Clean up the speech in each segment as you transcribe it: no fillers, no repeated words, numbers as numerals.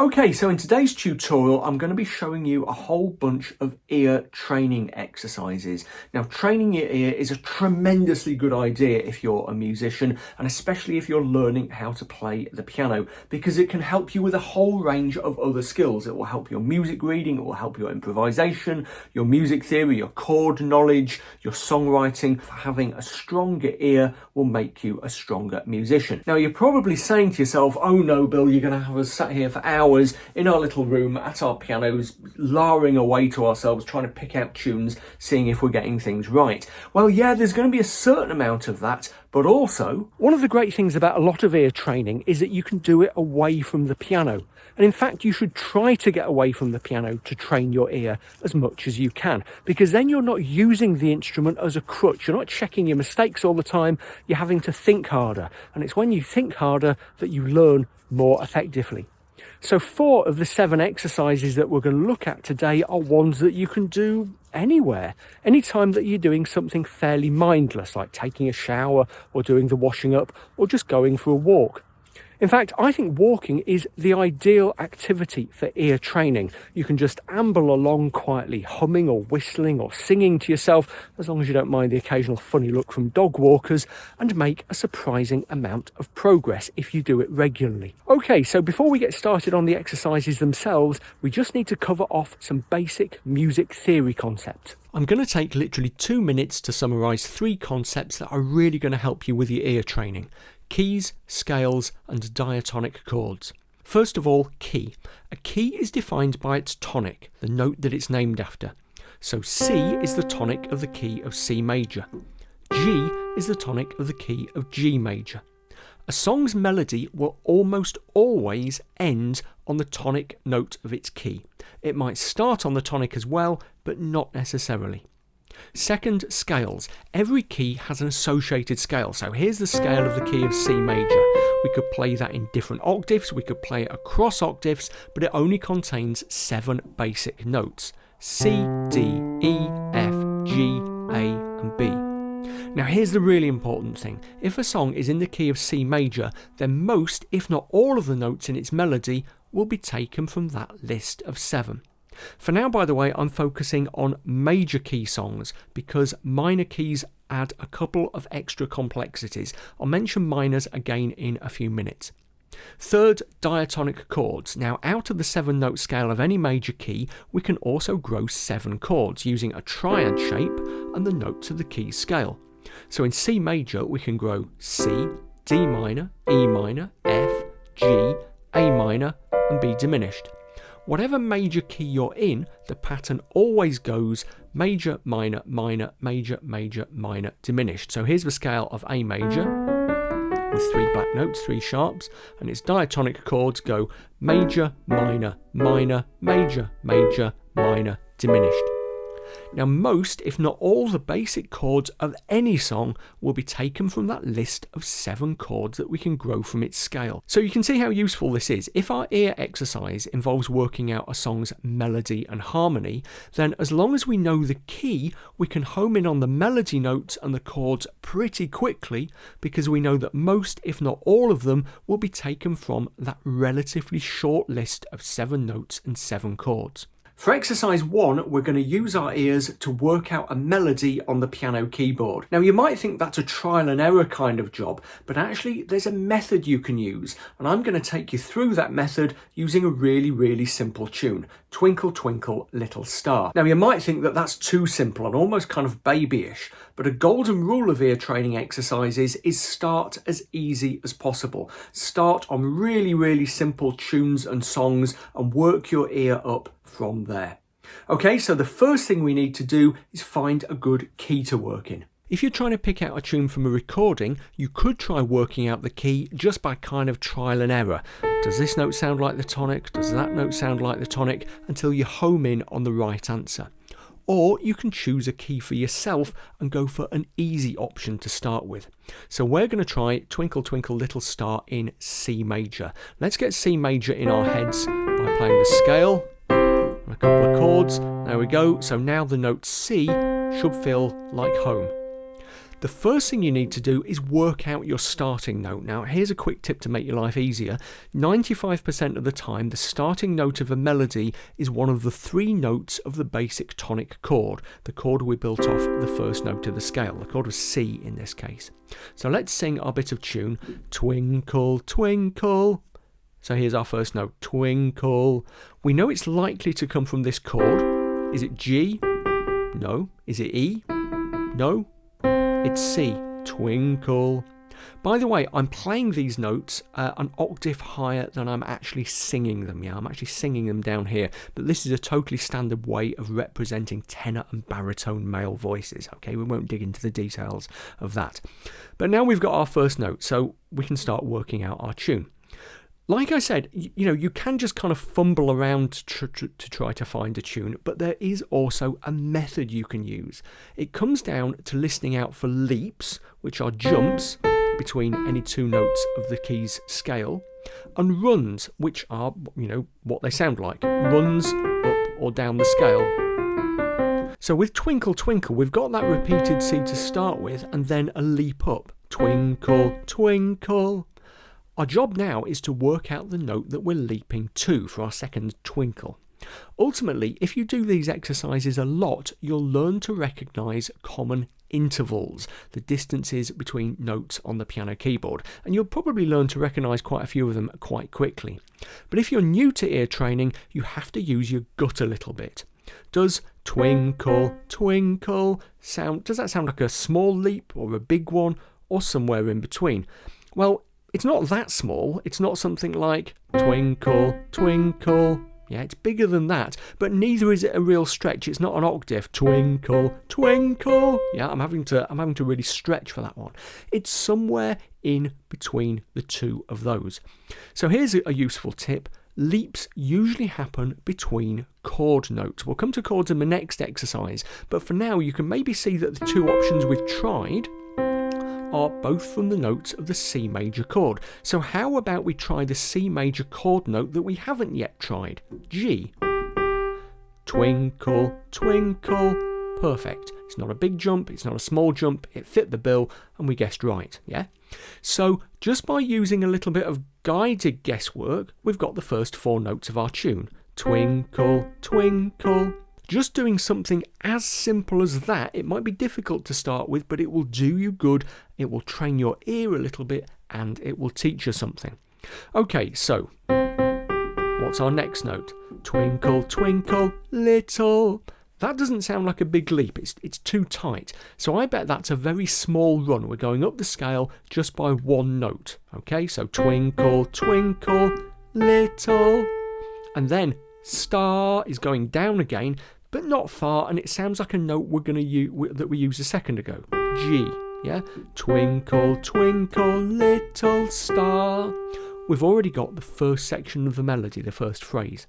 Okay, so in today's tutorial, I'm going to be showing you a whole bunch of ear training exercises. Now, training your ear is a tremendously good idea if you're a musician, and especially if you're learning how to play the piano, because it can help you with a whole range of other skills. It will help your music reading, it will help your improvisation, your music theory, your chord knowledge, your songwriting. Having a stronger ear will make you a stronger musician. Now, you're probably saying to yourself, oh no, Bill, you're going to have us sat here for hours in our little room at our pianos, lowering away to ourselves, trying to pick out tunes, seeing if we're getting things right. Well, yeah, there's going to be a certain amount of that, but also, one of the great things about a lot of ear training is that you can do it away from the piano. And in fact, you should try to get away from the piano to train your ear as much as you can, because then you're not using the instrument as a crutch. You're not checking your mistakes all the time. You're having to think harder. And it's when you think harder that you learn more effectively. So 4 of the 7 exercises that we're going to look at today are ones that you can do anywhere, anytime that you're doing something fairly mindless, like taking a shower or doing the washing up or just going for a walk. In fact, I think walking is the ideal activity for ear training. You can just amble along quietly, humming or whistling or singing to yourself, as long as you don't mind the occasional funny look from dog walkers, and make a surprising amount of progress if you do it regularly. Okay, so before we get started on the exercises themselves, we just need to cover off some basic music theory concepts. I'm going to take literally 2 minutes to summarise 3 concepts that are really going to help you with your ear training. Keys, scales and diatonic chords. First of all, key. A key is defined by its tonic, the note that it's named after. So C is the tonic of the key of C major. G is the tonic of the key of G major. A song's melody will almost always end on the tonic note of its key. It might start on the tonic as well, but not necessarily. Second, scales. Every key has an associated scale. So here's the scale of the key of C major. We could play that in different octaves, we could play it across octaves, but it only contains 7 basic notes. C, D, E, F, G, A and B. Now here's the really important thing. If a song is in the key of C major, then most, if not all of the notes in its melody will be taken from that list of 7. For now, by the way, I'm focusing on major key songs because minor keys add a couple of extra complexities. I'll mention minors again in a few minutes. Third, diatonic chords. Now, out of the 7-note scale of any major key, we can also grow 7 chords using a triad shape and the notes of the key scale. So in C major, we can grow C, D minor, E minor, F, G, A minor and B diminished. Whatever major key you're in, the pattern always goes major, minor, minor, major, major, minor, diminished. So here's the scale of A major with 3 black notes, 3 sharps, and its diatonic chords go major, minor, minor, major, major, minor, diminished. Now most, if not all, the basic chords of any song will be taken from that list of 7 chords that we can grow from its scale. So you can see how useful this is. If our ear exercise involves working out a song's melody and harmony, then as long as we know the key, we can home in on the melody notes and the chords pretty quickly, because we know that most, if not all of them, will be taken from that relatively short list of 7 notes and 7 chords. For exercise 1, we're going to use our ears to work out a melody on the piano keyboard. Now you might think that's a trial and error kind of job, but actually there's a method you can use, and I'm going to take you through that method using a really simple tune, Twinkle Twinkle Little Star. Now you might think that that's too simple and almost kind of babyish, but a golden rule of ear training exercises is start as easy as possible. Start on really simple tunes and songs and work your ear up from there. Okay, so the first thing we need to do is find a good key to work in. If you're trying to pick out a tune from a recording, you could try working out the key just by kind of trial and error. Does this note sound like the tonic? Does that note sound like the tonic? Until you home in on the right answer. Or you can choose a key for yourself and go for an easy option to start with. So we're going to try Twinkle Twinkle Little Star in C major. Let's get C major in our heads by playing the scale and a couple of chords. There we go. So now the note C should feel like home. The first thing you need to do is work out your starting note. Now, here's a quick tip to make your life easier. 95% of the time, the starting note of a melody is one of the 3 notes of the basic tonic chord, the chord we built off the first note of the scale. The chord was C in this case. So let's sing our bit of tune, Twinkle, Twinkle. So here's our first note, Twinkle. We know it's likely to come from this chord. Is it G? No. Is it E? No. It's C, Twinkle. By the way, I'm playing these notes an octave higher than I'm actually singing them. Yeah, I'm actually singing them down here. But this is a totally standard way of representing tenor and baritone male voices. Okay, we won't dig into the details of that. But now we've got our first note, so we can start working out our tune. Like I said, you can just kind of fumble around to try to find a tune, but there is also a method you can use. It comes down to listening out for leaps, which are jumps between any 2 notes of the key's scale, and runs, which are, what they sound like, runs up or down the scale. So with Twinkle, Twinkle, we've got that repeated C to start with, and then a leap up. Twinkle, Twinkle. Our job now is to work out the note that we're leaping to for our second twinkle. Ultimately, if you do these exercises a lot, you'll learn to recognise common intervals, the distances between notes on the piano keyboard, and you'll probably learn to recognise quite a few of them quite quickly. But if you're new to ear training, you have to use your gut a little bit. Does twinkle, twinkle does that sound like a small leap or a big one or somewhere in between? Well, it's not that small. It's not something like twinkle, twinkle. Yeah, it's bigger than that, but neither is it a real stretch. It's not an octave. Twinkle, twinkle. Yeah, I'm having to really stretch for that one. It's somewhere in between the 2 of those. So here's a useful tip. Leaps usually happen between chord notes. We'll come to chords in the next exercise, but for now you can maybe see that the 2 options we've tried are both from the notes of the C major chord. So how about we try the C major chord note that we haven't yet tried? G. Twinkle, twinkle. Perfect. It's not a big jump, it's not a small jump, it fit the bill, and we guessed right, yeah? So just by using a little bit of guided guesswork, we've got the first 4 notes of our tune. Twinkle, twinkle. Just doing something as simple as that, it might be difficult to start with, but it will do you good, it will train your ear a little bit, and it will teach you something. Okay, so, what's our next note? Twinkle, twinkle, little. That doesn't sound like a big leap, it's too tight. So I bet that's a very small run. We're going up the scale just by 1 note. Okay, so twinkle, twinkle, little. And then star is going down again, but not far, and it sounds like a note we're going to use that we used a second ago. G, yeah? Twinkle, twinkle, little star. We've already got the first section of the melody, the first phrase.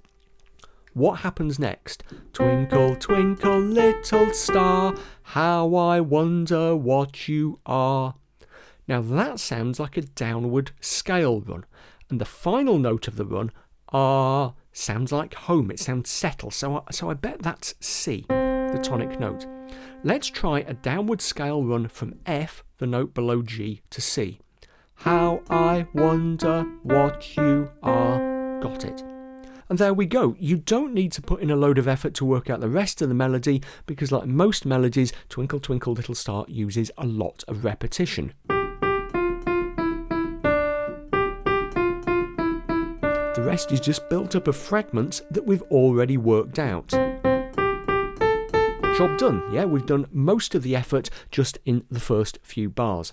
What happens next? Twinkle, twinkle, little star, how I wonder what you are. Now that sounds like a downward scale run, and the final note of the run, ah, sounds like home. It sounds settled. So I bet that's C, the tonic note. Let's try a downward scale run from F, the note below G, to C. How I wonder what you are. Got it. And there we go. You don't need to put in a load of effort to work out the rest of the melody because, like most melodies, Twinkle Twinkle Little Star uses a lot of repetition. The rest is just built up of fragments that we've already worked out. Job done. Yeah, we've done most of the effort just in the first few bars.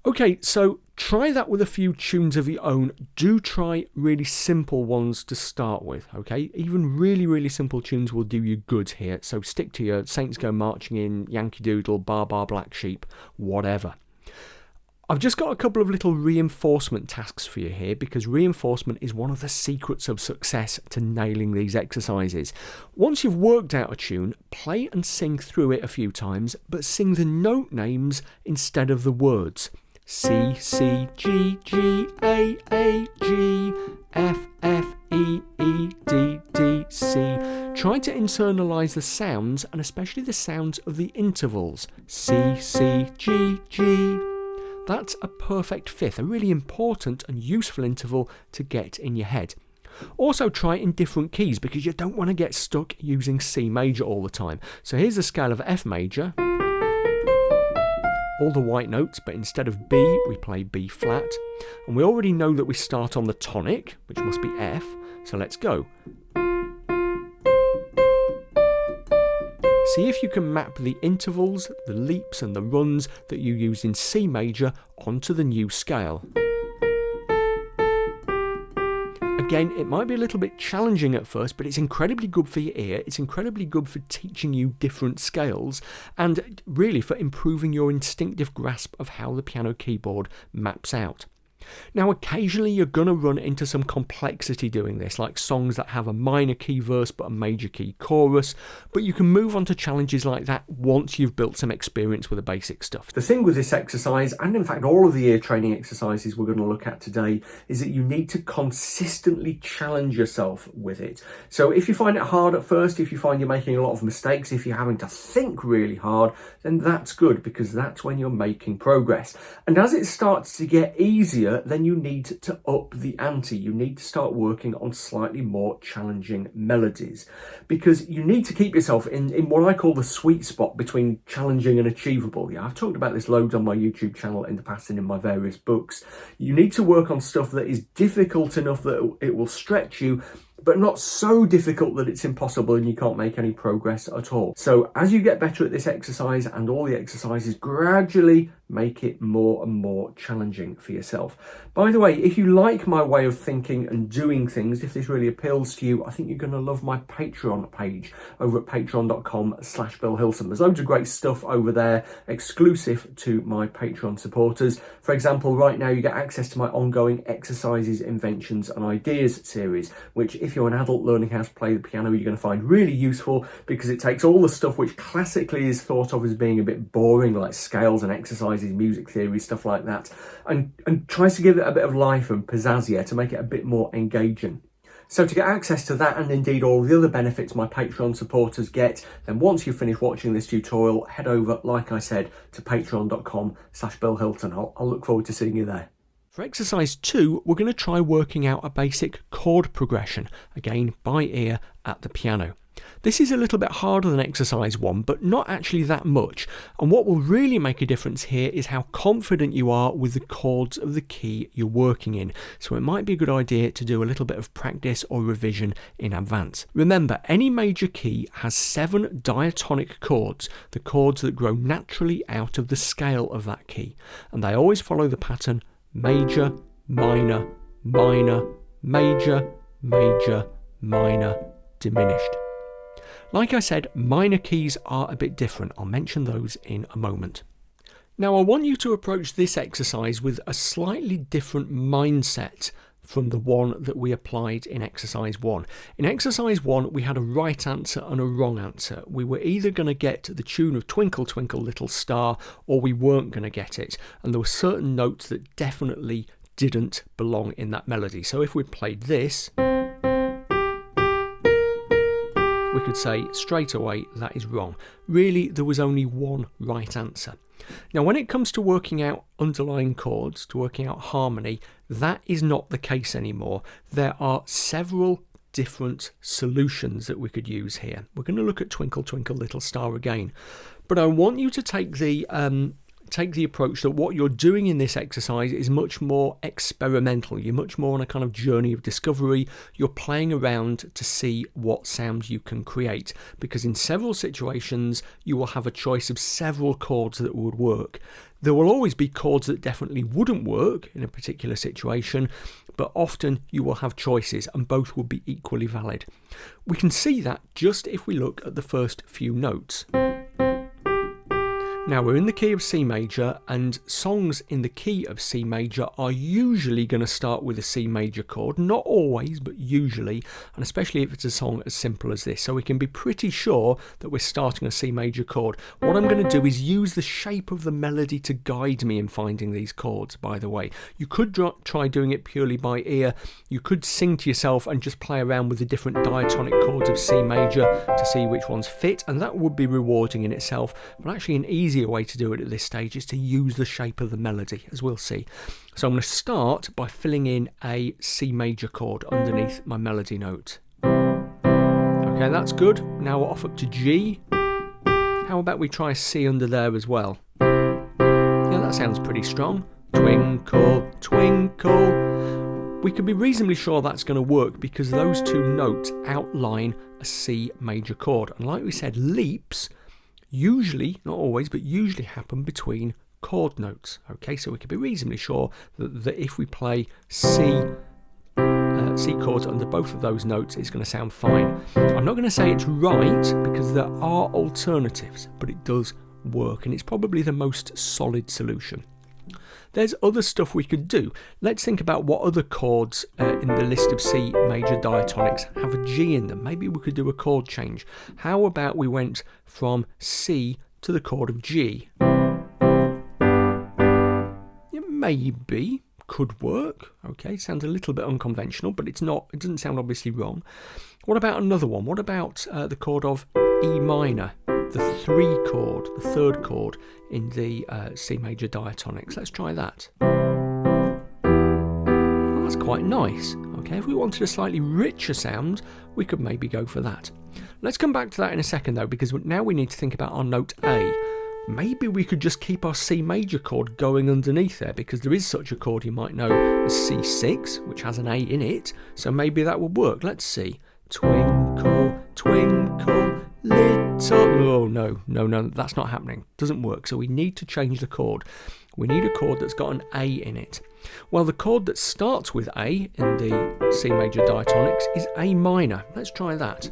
Okay, so try that with a few tunes of your own. Do try really simple ones to start with, okay? Even really, really simple tunes will do you good here. So stick to your Saints Go Marching In, Yankee Doodle, Bar Bar Black Sheep, whatever. I've just got a couple of little reinforcement tasks for you here because reinforcement is one of the secrets of success to nailing these exercises. Once you've worked out a tune, play and sing through it a few times, but sing the note names instead of the words. C, C, G, G, A, G, F, F, E, E, D, D, C. try to internalise the sounds, and especially the sounds of the intervals. C, C, G, G. That's a perfect fifth, a really important and useful interval to get in your head. Also try it in different keys because you don't want to get stuck using C major all the time. So here's the scale of F major. All the white notes, but instead of B, we play B flat. And we already know that we start on the tonic, which must be F. So let's go. See if you can map the intervals, the leaps and the runs that you use in C major onto the new scale. Again, it might be a little bit challenging at first, but it's incredibly good for your ear. It's incredibly good for teaching you different scales and really for improving your instinctive grasp of how the piano keyboard maps out. Now, occasionally you're going to run into some complexity doing this, like songs that have a minor key verse but a major key chorus, but you can move on to challenges like that once you've built some experience with the basic stuff. The thing with this exercise, and in fact all of the ear training exercises we're going to look at today, is that you need to consistently challenge yourself with it. So if you find it hard at first, if you find you're making a lot of mistakes, if you're having to think really hard, then that's good because that's when you're making progress. And as it starts to get easier, then you need to up the ante. You need to start working on slightly more challenging melodies because you need to keep yourself in what I call the sweet spot between challenging and achievable. Yeah, I've talked about this loads on my YouTube channel in the past and in my various books. You need to work on stuff that is difficult enough that it will stretch you, but not so difficult that it's impossible and you can't make any progress at all. So as you get better at this exercise and all the exercises, gradually make it more and more challenging for yourself. By the way, if you like my way of thinking and doing things, if this really appeals to you, I think you're going to love my Patreon page over at patreon.com/Bill Hilson. There's loads of great stuff over there exclusive to my Patreon supporters. For example, right now you get access to my ongoing exercises, inventions and ideas series, which if you're an adult learning how to play the piano, you're going to find really useful because it takes all the stuff which classically is thought of as being a bit boring, like scales and exercises, music theory, stuff like that, and tries to give it a bit of life and pizzazz to make it a bit more engaging. So to get access to that and indeed all the other benefits my Patreon supporters get, then once you've finished watching this tutorial, head over, like I said, to patreon.com/Bill Hilton. I'll look forward to seeing you there. For exercise 2, we're going to try working out a basic chord progression, again by ear at the piano. This is a little bit harder than exercise 1, but not actually that much. And what will really make a difference here is how confident you are with the chords of the key you're working in. So it might be a good idea to do a little bit of practice or revision in advance. Remember, any major key has 7 diatonic chords, the chords that grow naturally out of the scale of that key. And they always follow the pattern major, minor, minor, major, major, minor, diminished. Like I said, minor keys are a bit different. I'll mention those in a moment. Now I want you to approach this exercise with a slightly different mindset from the one that we applied in exercise 1. In exercise 1, we had a right answer and a wrong answer. We were either going to get the tune of Twinkle Twinkle Little Star or we weren't going to get it. And there were certain notes that definitely didn't belong in that melody. So if we played this, we could say straight away that is wrong. Really, there was only one right answer. Now, when it comes to working out underlying chords, to working out harmony, that is not the case anymore. There are several different solutions that we could use here. We're going to look at Twinkle Twinkle Little Star again, but I want you to take the approach that what you're doing in this exercise is much more experimental. You're much more on a kind of journey of discovery. You're playing around to see what sounds you can create, because in several situations you will have a choice of several chords that would work. There will always be chords that definitely wouldn't work in a particular situation, but often you will have choices and both will be equally valid. We can see that just if we look at the first few notes. Now we're in the key of C major, and songs in the key of C major are usually going to start with a C major chord. Not always, but usually, and especially if it's a song as simple as this. So we can be pretty sure that we're starting a C major chord. What I'm going to do is use the shape of the melody to guide me in finding these chords, by the way. You could try doing it purely by ear. You could sing to yourself and just play around with the different diatonic chords of C major to see which ones fit, and that would be rewarding in itself. But actually an easier way to do it at this stage is to use the shape of the melody, as we'll see. So I'm going to start by filling in a C major chord underneath my melody note. Okay, that's good. Now we're off up to G. How about we try a C under there as well? Yeah, that sounds pretty strong. Twinkle, twinkle. We could be reasonably sure that's going to work because those two notes outline a C major chord. And like we said, leaps usually, not always, but usually happen between chord notes. Okay, so we can be reasonably sure that if we play C chords under both of those notes, it's going to sound fine. I'm not going to say it's right because there are alternatives, but it does work, and it's probably the most solid solution. There's other stuff we could do. Let's think about what other chords in the list of C major diatonics have a G in them. Maybe we could do a chord change. How about we went from C to the chord of G? It maybe could work. Okay, sounds a little bit unconventional, but it's not. It doesn't sound obviously wrong. What about another one? What about the chord of E minor? The 3 chord, the 3rd chord in the C major diatonics. Let's try that. Well, that's quite nice. Okay, if we wanted a slightly richer sound, we could maybe go for that. Let's come back to that in a second though, because now we need to think about our note A. Maybe we could just keep our C major chord going underneath there, because there is such a chord you might know as C6, which has an A in it, so maybe that would work. Let's see. Twinkle, twinkle, little... Oh, no, that's not happening. Doesn't work. So we need to change the chord. We need a chord that's got an A in it. Well, the chord that starts with A in the C major diatonics is A minor. Let's try that.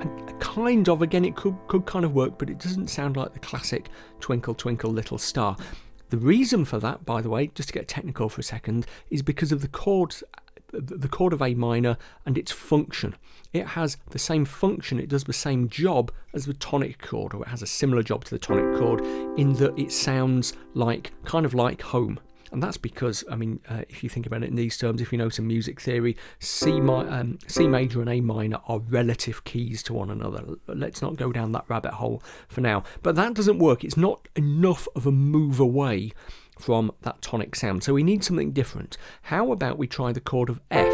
And kind of, again, it could kind of work, but it doesn't sound like the classic Twinkle, Twinkle, Little Star. The reason for that, by the way, just to get technical for a second, is because of the chord of A minor and its function. It has the same function, it does the same job as the tonic chord, or it has a similar job to the tonic chord in that it sounds like, kind of like home. And that's because, I mean, if you think about it in these terms, if you know some music theory, C major and A minor are relative keys to one another. Let's not go down that rabbit hole for now. But that doesn't work. It's not enough of a move away from that tonic sound. So we need something different. How about we try the chord of F,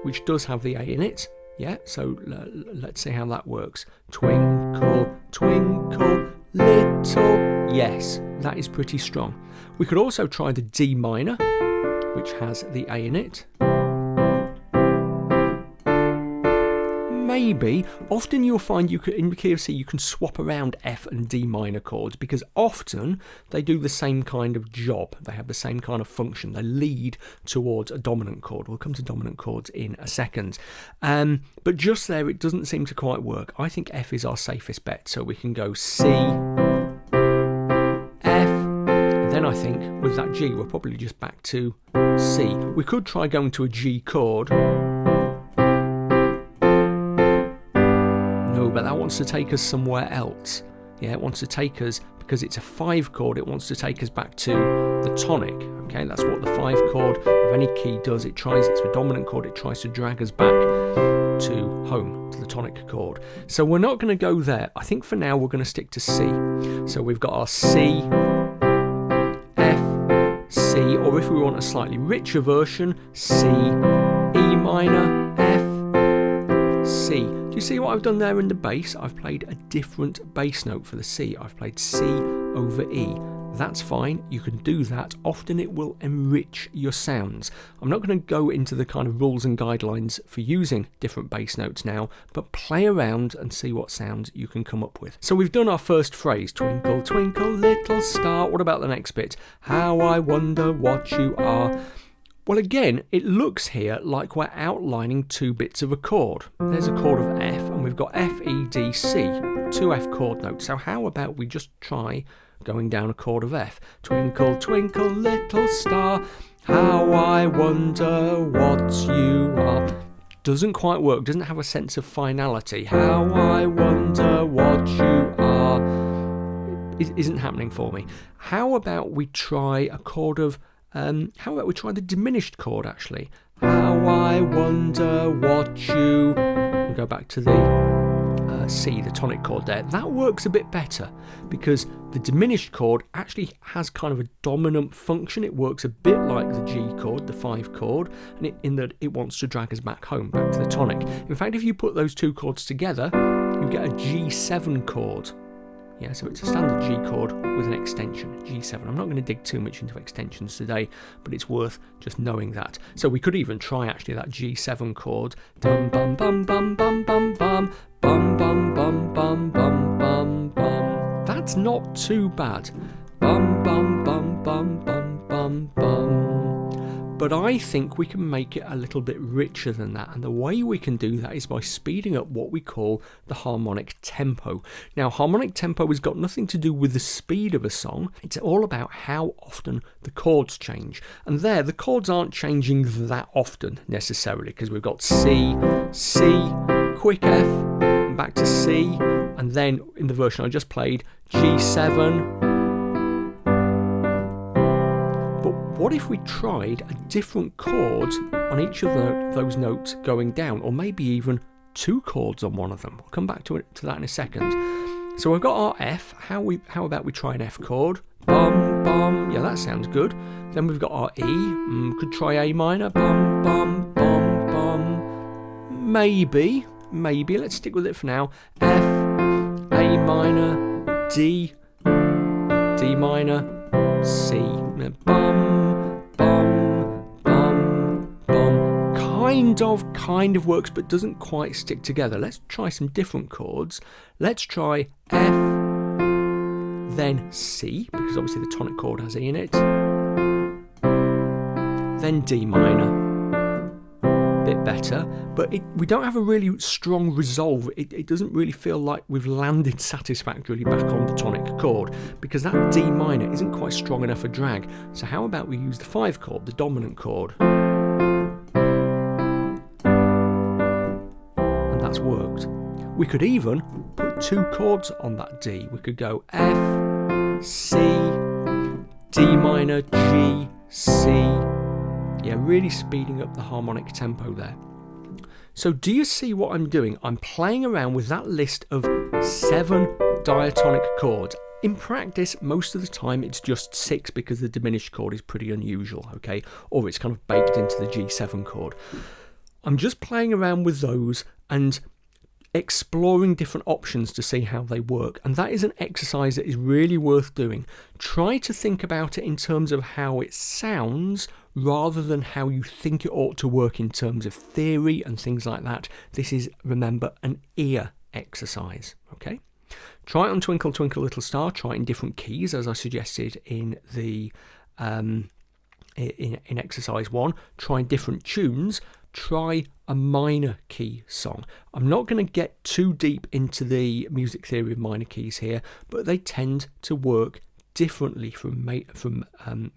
which does have the A in it? Yeah, so let's see how that works. Twinkle, twinkle, little... Yes, that is pretty strong. We could also try the D minor, which has the A in it. Maybe. Often you'll find in the key of C you can swap around F and D minor chords because often they do the same kind of job. They have the same kind of function. They lead towards a dominant chord. We'll come to dominant chords in a second. But just there it doesn't seem to quite work. I think F is our safest bet. So we can go C, F, and then I think with that G we're probably just back to C. We could try going to a G chord. But that wants to take us somewhere else. Yeah, it wants to take us, because it's a 5 chord, it wants to take us back to the tonic. Okay, that's what the 5 chord of any key does. It's the dominant chord, it tries to drag us back to home, to the tonic chord. So we're not going to go there. I think for now we're going to stick to C. So we've got our C, F, C, or if we want a slightly richer version, C, E minor, F, C. Do you see what I've done there in the bass? I've played a different bass note for the C. I've played C over E. That's fine, you can do that. Often it will enrich your sounds. I'm not going to go into the kind of rules and guidelines for using different bass notes now, but play around and see what sounds you can come up with. So we've done our first phrase, twinkle, twinkle, little star. What about the next bit? How I wonder what you are. Well, again, it looks here like we're outlining 2 bits of a chord. There's a chord of F, and and we've got F, E, D, C, 2 F chord notes. So how about we just try going down a chord of F? Twinkle, twinkle, little star, how I wonder what you are. Doesn't quite work, doesn't have a sense of finality. How I wonder what you are isn't happening for me. How about we try a chord of, how about we try the diminished chord actually? How I wonder what you, and go back to the C, the tonic chord there. That works a bit better because the diminished chord actually has kind of a dominant function. It works a bit like the G chord, the 5 chord, and in that it wants to drag us back home, back to the tonic. In fact, if you put those two chords together, you get a G7 chord. Yeah, so it's a standard G chord with an extension, G7. I'm not going to dig too much into extensions today, but it's worth just knowing that. So we could even try actually that G7 chord. Dum bum bum bum bum bum bum bum bum bum bum bum bum bum. That's not too bad. Bum bum bum bum bum bum bum. But I think we can make it a little bit richer than that, and the way we can do that is by speeding up what we call the harmonic tempo. Now, harmonic tempo has got nothing to do with the speed of a song, it's all about how often the chords change. And there, the chords aren't changing that often necessarily, because we've got C, C, quick F, and back to C, and then in the version I just played, G7. What if we tried a different chord on each of those notes going down, or maybe even 2 chords on one of them? We'll come back to that in a second. So we've got our F. How about we try an F chord? Bum, bum. Yeah, that sounds good. Then we've got our E. Could try A minor. Bum, bum, bum, bum. Maybe. Let's stick with it for now. F, A minor, D, D minor, C. Bum, bum, bum, bum. Kind of works, but doesn't quite stick together. Let's try some different chords. Let's try F, then C, because obviously the tonic chord has E in it. Then D minor. Bit better, but we don't have a really strong resolve. It doesn't really feel like we've landed satisfactorily back on the tonic chord, because that D minor isn't quite strong enough for drag. So how about we use the 5 chord, the dominant chord? And that's worked. We could even put 2 chords on that D. We could go F, C, D minor, G, C. Yeah, really speeding up the harmonic tempo there. So do you see what I'm doing? I'm playing around with that list of 7 diatonic chords. In practice, most of the time it's just 6 because the diminished chord is pretty unusual, okay? Or it's kind of baked into the G7 chord. I'm just playing around with those and exploring different options to see how they work, and that is an exercise that is really worth doing. Try to think about it in terms of how it sounds rather than how you think it ought to work in terms of theory and things like that. This is, remember, an ear exercise, okay? Try it on Twinkle Twinkle Little Star. Try it in different keys as I suggested in the in exercise 1. Try different tunes. Try a minor key song. I'm not going to get too deep into the music theory of minor keys here, but they tend to work differently from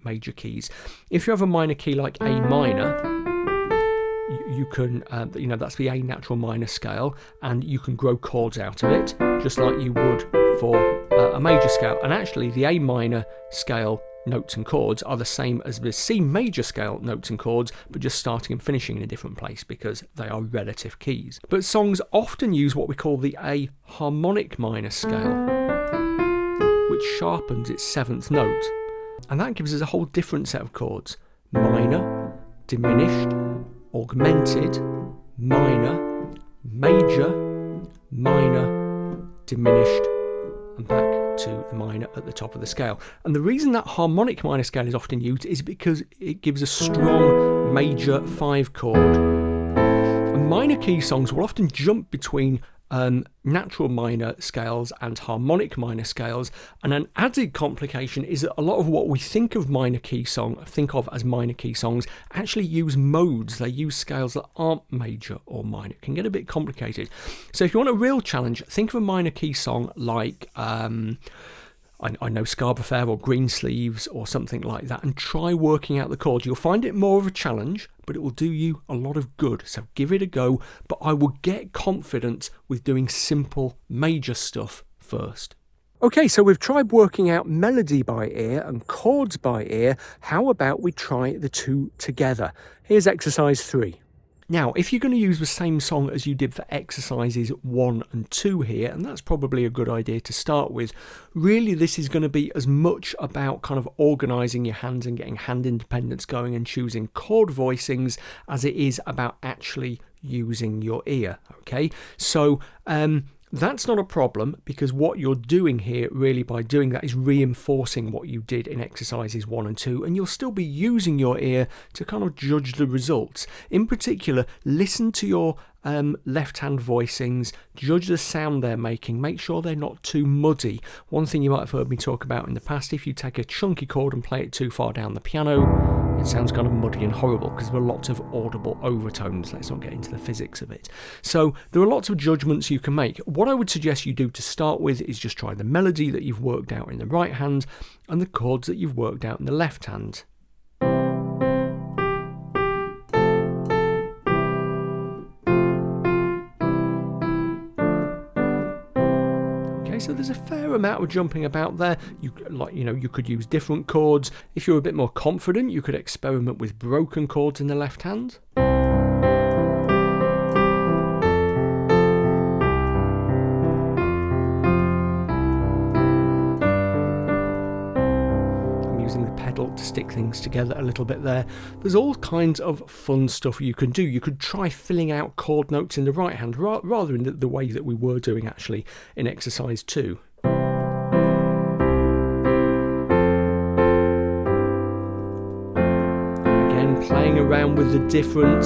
major keys. If you have a minor key like A minor, you can, that's the A natural minor scale, and you can grow chords out of it, just like you would for a major scale. And actually, the A minor scale notes and chords are the same as the C major scale notes and chords, but just starting and finishing in a different place because they are relative keys. But songs often use what we call the A harmonic minor scale, which sharpens its 7th note, and that gives us a whole different set of chords: minor, diminished, augmented, minor, major, minor, diminished, and back to the minor at the top of the scale. And the reason that harmonic minor scale is often used is because it gives a strong major 5 chord. And minor key songs will often jump between natural minor scales and harmonic minor scales. And an added complication is that a lot of what we think of as minor key songs actually use modes. They use scales that aren't major or minor. It can get a bit complicated. So if you want a real challenge, think of a minor key song like I know Scarborough Fair or Greensleeves or something like that, and try working out the chords. You'll find it more of a challenge, but it will do you a lot of good. So give it a go, but I will get confident with doing simple major stuff first. Okay, so we've tried working out melody by ear and chords by ear. How about we try the two together? Here's exercise 3. Now, if you're going to use the same song as you did for exercises 1 and 2 here, and that's probably a good idea to start with, really this is going to be as much about kind of organising your hands and getting hand independence going and choosing chord voicings as it is about actually using your ear, okay? So, that's not a problem, because what you're doing here really by doing that is reinforcing what you did in exercises 1 and 2, and you'll still be using your ear to kind of judge the results. In particular, listen to your left-hand voicings, judge the sound they're making, make sure they're not too muddy. One thing you might have heard me talk about in the past, if you take a chunky chord and play it too far down the piano, it sounds kind of muddy and horrible because there are lots of audible overtones. Let's not get into the physics of it. So there are lots of judgments you can make. What I would suggest you do to start with is just try the melody that you've worked out in the right hand and the chords that you've worked out in the left hand. So there's a fair amount of jumping about there. You could use different chords. If you're a bit more confident, you could experiment with broken chords in the left hand. I'm using the pedal to stick things together a little bit there. There's all kinds of fun stuff you can do. You could try filling out chord notes in the right hand rather in the way that we were doing actually in exercise 2. Again, playing around with the different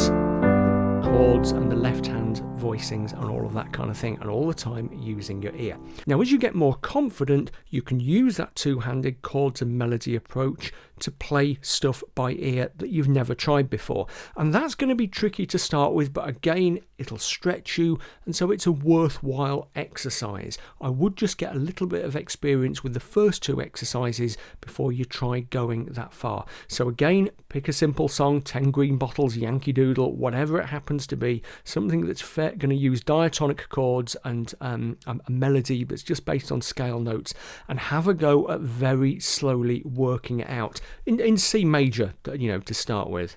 chords and the left hand voicings and all of that kind of thing, and all the time using your ear. Now, as you get more confident, you can use that two-handed chords and melody approach to play stuff by ear that you've never tried before. And that's going to be tricky to start with, but again, it'll stretch you, and so it's a worthwhile exercise. I would just get a little bit of experience with the first 2 exercises before you try going that far. So again, pick a simple song, 10 Green Bottles, Yankee Doodle, whatever it happens to be, something that's going to use diatonic chords and a melody that's just based on scale notes, and have a go at very slowly working it out in C major, to start with.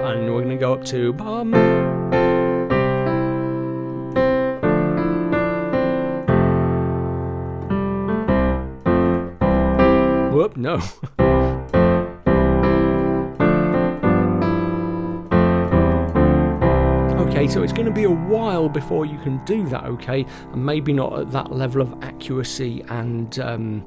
And we're going to go up to bum. Whoop, no. Okay, so it's going to be a while before you can do that, okay, and maybe not at that level of accuracy and kind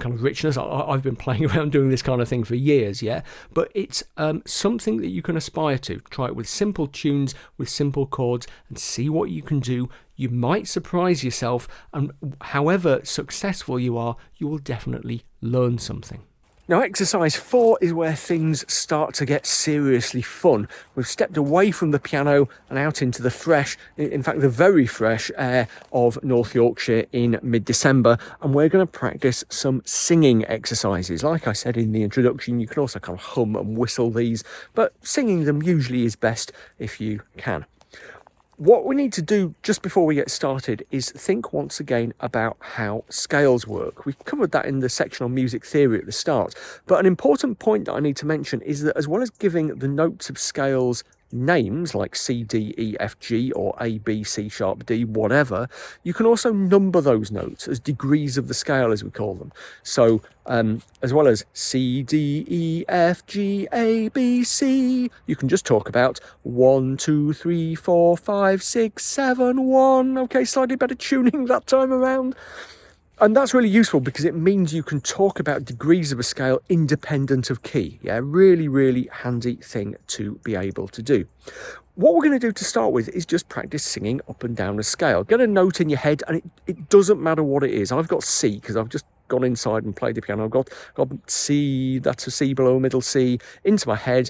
of richness. I've been playing around doing this kind of thing for years, yeah, but it's something that you can aspire to. Try it with simple tunes, with simple chords, and see what you can do. You might surprise yourself, and however successful you are, you will definitely learn something. Now, exercise 4 is where things start to get seriously fun. We've stepped away from the piano and out into the fresh, in fact, the very fresh air of North Yorkshire in mid-December, and we're going to practice some singing exercises. Like I said in the introduction, you can also kind of hum and whistle these, but singing them usually is best if you can. What we need to do just before we get started is think once again about how scales work. We covered that in the section on music theory at the start, but an important point that I need to mention is that as well as giving the notes of scales names like C, D, E, F, G, or A, B, C sharp, D, whatever, you can also number those notes as degrees of the scale, as we call them. So as well as C, D, E, F, G, A, B, C, you can just talk about 1, 2, 3, 4, 5, 6, 7, 1. Okay, slightly better tuning that time around. And that's really useful because it means you can talk about degrees of a scale independent of key. Yeah, really, really handy thing to be able to do. What we're going to do to start with is just practice singing up and down a scale. Get a note in your head, and it doesn't matter what it is. I've got C because I've just gone inside and played the piano. I've got C, that's a C below, middle C, into my head,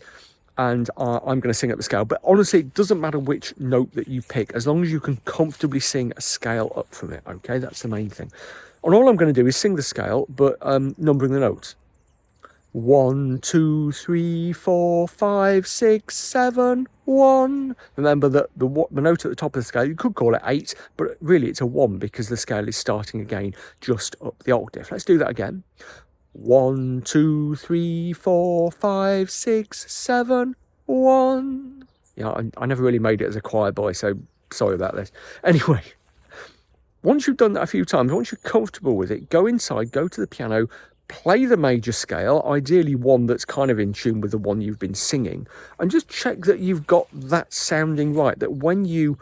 and I'm going to sing up the scale. But honestly, it doesn't matter which note that you pick, as long as you can comfortably sing a scale up from it, okay? That's the main thing. And all I'm going to do is sing the scale, but numbering the notes. 1, 2, 3, 4, 5, 6, 7, 1. Remember that the note at the top of the scale, you could call it 8, but really it's a 1 because the scale is starting again just up the octave. Let's do that again. 1, 2, 3, 4, 5, 6, 7, 1. Yeah, I never really made it as a choir boy, so sorry about this. Anyway. Once you've done that a few times, once you're comfortable with it, go inside, go to the piano, play the major scale, ideally one that's kind of in tune with the one you've been singing, and just check that you've got that sounding right, that when you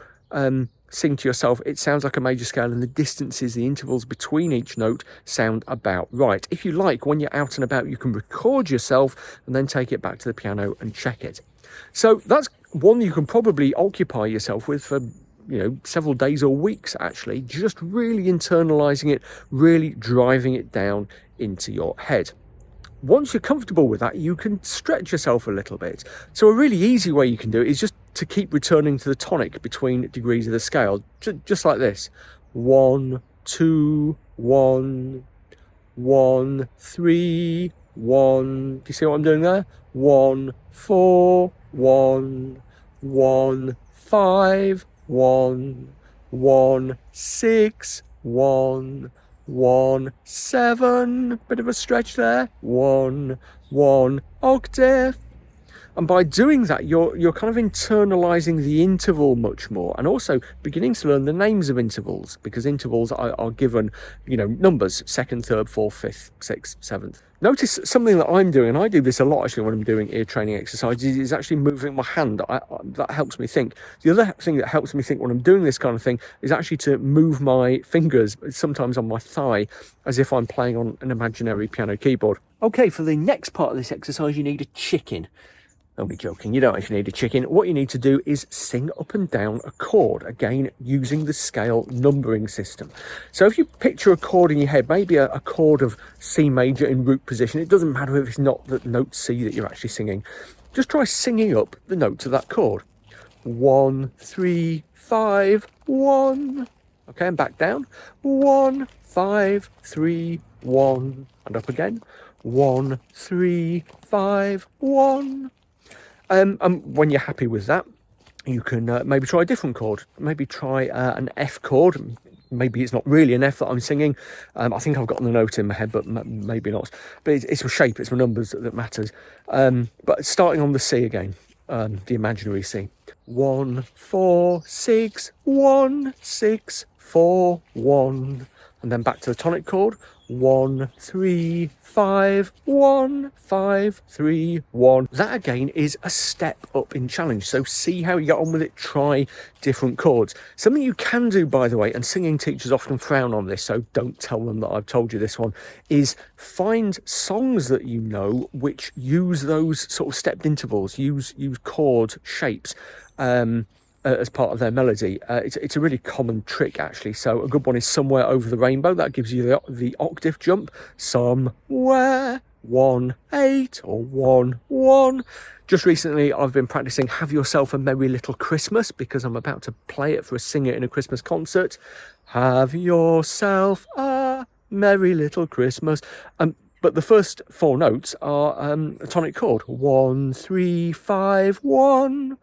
sing to yourself, it sounds like a major scale and the distances, the intervals between each note sound about right. If you like, when you're out and about, you can record yourself and then take it back to the piano and check it. So that's one you can probably occupy yourself with for several days or weeks, actually, just really internalizing it, really driving it down into your head. Once you're comfortable with that, you can stretch yourself a little bit. So a really easy way you can do it is just to keep returning to the tonic between degrees of the scale, just like this. 1, 2, 1, 1, 3, 1. Do you see what I'm doing there? 1, 4, 1, 1, 5, 1, 1, 6, 1, 1, 7, bit of a stretch there, 1, 1 octave. And by doing that, you're kind of internalizing the interval much more, and also beginning to learn the names of intervals, because intervals are given, numbers: second, third, fourth, fifth, sixth, seventh. Notice something that I'm doing, and I do this a lot actually when I'm doing ear training exercises, is actually moving my hand. That helps me think. The other thing that helps me think when I'm doing this kind of thing is actually to move my fingers, sometimes on my thigh, as if I'm playing on an imaginary piano keyboard. Okay, for the next part of this exercise, you need a chicken. Don't be joking, you don't actually need a chicken. What you need to do is sing up and down a chord, again, using the scale numbering system. So if you picture a chord in your head, maybe a chord of C major in root position, it doesn't matter if it's not the note C that you're actually singing. Just try singing up the notes of that chord. 1, 3, 5, 1. Okay, and back down. 1, 5, 3, 1. And up again. 1, 3, 5, 1. When you're happy with that, you can maybe try a different chord. Maybe try an F chord. Maybe it's not really an F that I'm singing. I think I've got the note in my head, but maybe not. But it's a shape, it's the numbers that matters. But starting on the C again, the imaginary C. 1, 4, 6, 1, 6, 4, 1. And then back to the tonic chord. 1, 3, 5, 1, 5, 3, 1. That again is a step up in challenge. So see how you get on with it. Try different chords. Something you can do, by the way, and singing teachers often frown on this, so don't tell them that I've told you this one, is find songs that you know which use those sort of stepped intervals, use chord shapes. As part of their melody. It's a really common trick, actually. So a good one is Somewhere Over the Rainbow. That gives you the octave jump. Somewhere, 1, 8, or 1, 1. Just recently, I've been practicing Have Yourself a Merry Little Christmas, because I'm about to play it for a singer in a Christmas concert. Have yourself a merry little Christmas. But the first 4 notes are a tonic chord. 1, 3, 5, 1.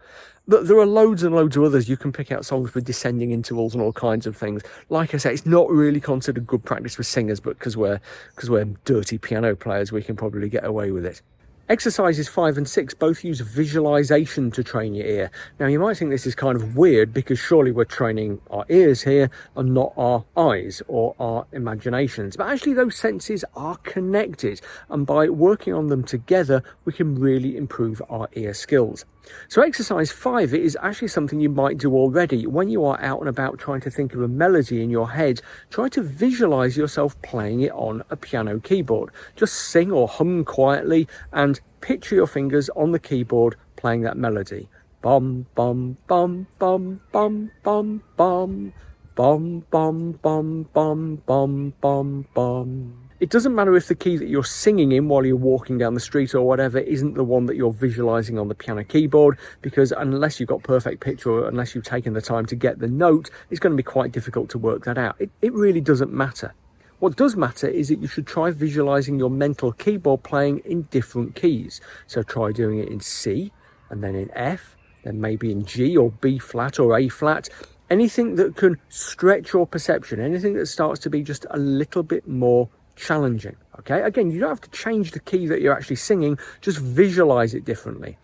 There are loads and loads of others. You can pick out songs with descending intervals and all kinds of things. Like I say, it's not really considered good practice for singers, but because we're dirty piano players, we can probably get away with it. Exercises 5 and 6 both use visualisation to train your ear. Now, you might think this is kind of weird because surely we're training our ears here and not our eyes or our imaginations. But actually, those senses are connected. And by working on them together, we can really improve our ear skills. So exercise 5 is actually something you might do already. When you are out and about trying to think of a melody in your head, try to visualize yourself playing it on a piano keyboard. Just sing or hum quietly and picture your fingers on the keyboard playing that melody. Bum, bum, bum, bum, bum, bum, bum. Bum, bum, bum, bum, bum, bum, bum. It doesn't matter if the key that you're singing in while you're walking down the street or whatever isn't the one that you're visualizing on the piano keyboard, because unless you've got perfect pitch or unless you've taken the time to get the note, it's going to be quite difficult to work that out. It really doesn't matter. What does matter is that you should try visualizing your mental keyboard playing in different keys. So try doing it in C, and then in F, then maybe in G or B flat or A flat. Anything that can stretch your perception, anything that starts to be just a little bit more challenging. Okay, again, you don't have to change the key that you're actually singing, just visualize it differently.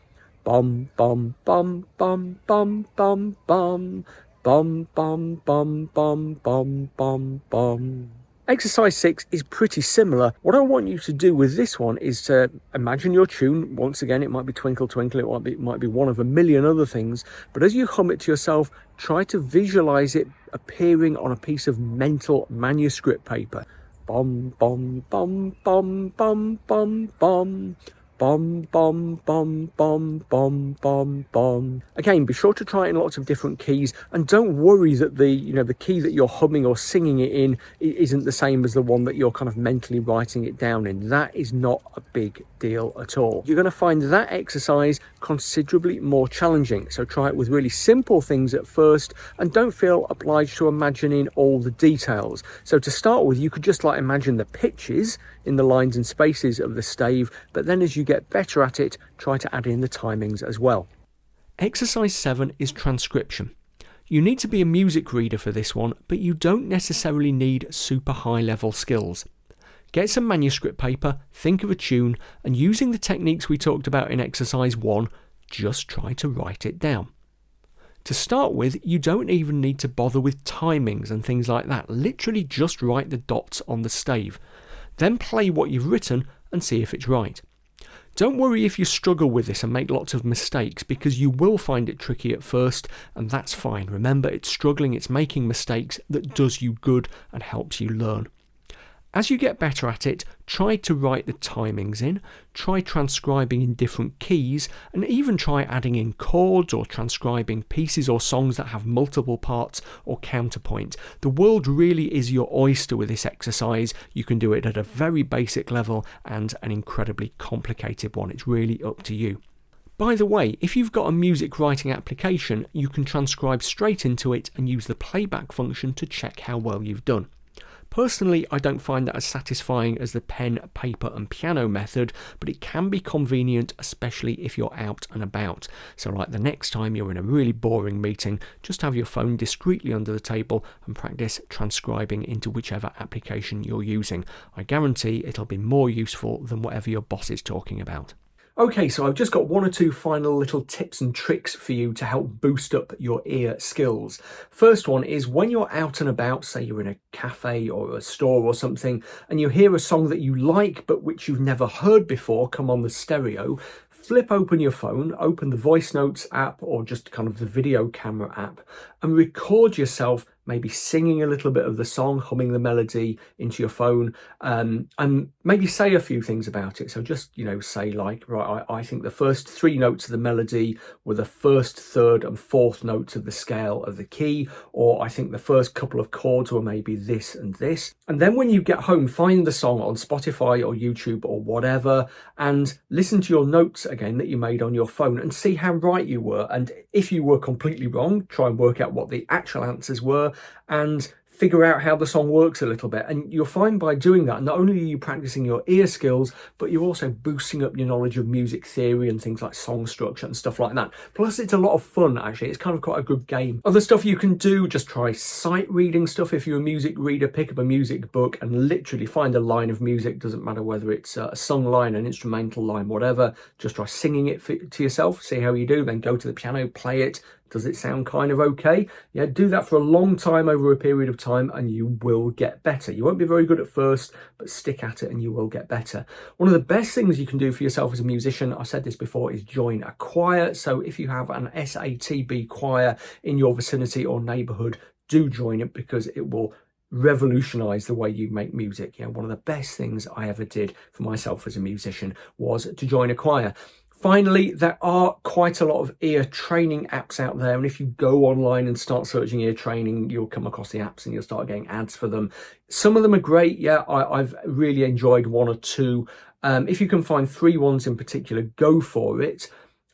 Bum, bum, bum, bum, bum, bum, bum, bum, bum, bum, bum, bum, bum, bum. Exercise 6 is pretty similar. What I want you to do with this one is to imagine your tune. Once again, it might be Twinkle Twinkle, it might be one of a million other things, but as you hum it to yourself, try to visualize it appearing on a piece of mental manuscript paper. Bum, bum, bum, bum, bum, bum, bum. Bum, bum, bum, bum, bum, bum, bum. Again, be sure to try it in lots of different keys, and don't worry that the key that you're humming or singing it in isn't the same as the one that you're kind of mentally writing it down in. That is not a big deal at all. You're going to find that exercise considerably more challenging. So try it with really simple things at first, and don't feel obliged to imagine in all the details. So to start with, you could just imagine the pitches in the lines and spaces of the stave, but then as you get better at it, try to add in the timings as well. Exercise 7 is transcription. You need to be a music reader for this one, but you don't necessarily need super high level skills. Get some manuscript paper, think of a tune, and using the techniques we talked about in exercise 1, just try to write it down. To start with, you don't even need to bother with timings and things like that. Literally just write the dots on the stave. Then play what you've written and see if it's right. Don't worry if you struggle with this and make lots of mistakes, because you will find it tricky at first, and that's fine. Remember, it's struggling, it's making mistakes that does you good and helps you learn. As you get better at it, try to write the timings in, try transcribing in different keys, and even try adding in chords or transcribing pieces or songs that have multiple parts or counterpoint. The world really is your oyster with this exercise. You can do it at a very basic level and an incredibly complicated one. It's really up to you. By the way, if you've got a music writing application, you can transcribe straight into it and use the playback function to check how well you've done. Personally, I don't find that as satisfying as the pen, paper and piano method, but it can be convenient, especially if you're out and about. So like the next time you're in a really boring meeting, just have your phone discreetly under the table and practice transcribing into whichever application you're using. I guarantee it'll be more useful than whatever your boss is talking about. Okay, so I've just got one or two final little tips and tricks for you to help boost up your ear skills. First one is when you're out and about, say you're in a cafe or a store or something, and you hear a song that you like but which you've never heard before come on the stereo, flip open your phone, open the voice notes app or just kind of the video camera app, and record yourself maybe singing a little bit of the song, humming the melody into your phone, and maybe say a few things about it. So just, say like, right, I think the first 3 notes of the melody were the first, third and fourth notes of the scale of the key, or I think the first couple of chords were maybe this and this. And then when you get home, find the song on Spotify or YouTube or whatever, and listen to your notes again that you made on your phone and see how right you were. And if you were completely wrong, try and work out what the actual answers were and figure out how the song works a little bit. And you'll find by doing that, not only are you practicing your ear skills, but you're also boosting up your knowledge of music theory and things like song structure and stuff like that. Plus, it's a lot of fun, actually. It's kind of quite a good game. Other stuff you can do, just try sight reading stuff. If you're a music reader, pick up a music book and literally find a line of music. Doesn't matter whether it's a sung line, an instrumental line, whatever. Just try singing it to yourself, see how you do, then go to the piano, play it, Does it sound kind of okay? Yeah, do that for a long time over a period of time and you will get better. You won't be very good at first, but stick at it and you will get better. One of the best things you can do for yourself as a musician, I've said this before, is join a choir. So if you have an SATB choir in your vicinity or neighborhood, do join it, because it will revolutionize the way you make music. One of the best things I ever did for myself as a musician was to join a choir. Finally, there are quite a lot of ear training apps out there, and if you go online and start searching ear training, you'll come across the apps and you'll start getting ads for them. Some of them are great. I've really enjoyed one or two. If you can find 3 ones in particular, go for it.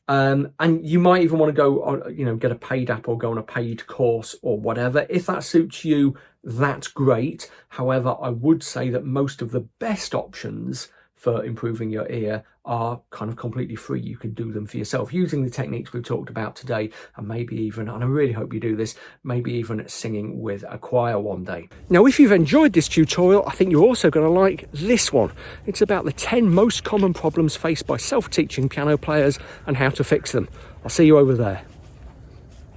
And you might even want to go, get a paid app or go on a paid course or whatever. If that suits you, that's great. However, I would say that most of the best options for improving your ear are kind of completely free. You can do them for yourself using the techniques we've talked about today, and maybe even, and I really hope you do this, maybe even singing with a choir one day. Now, if you've enjoyed this tutorial, I think you're also going to like this one. It's about the 10 most common problems faced by self-teaching piano players and how to fix them. I'll see you over there.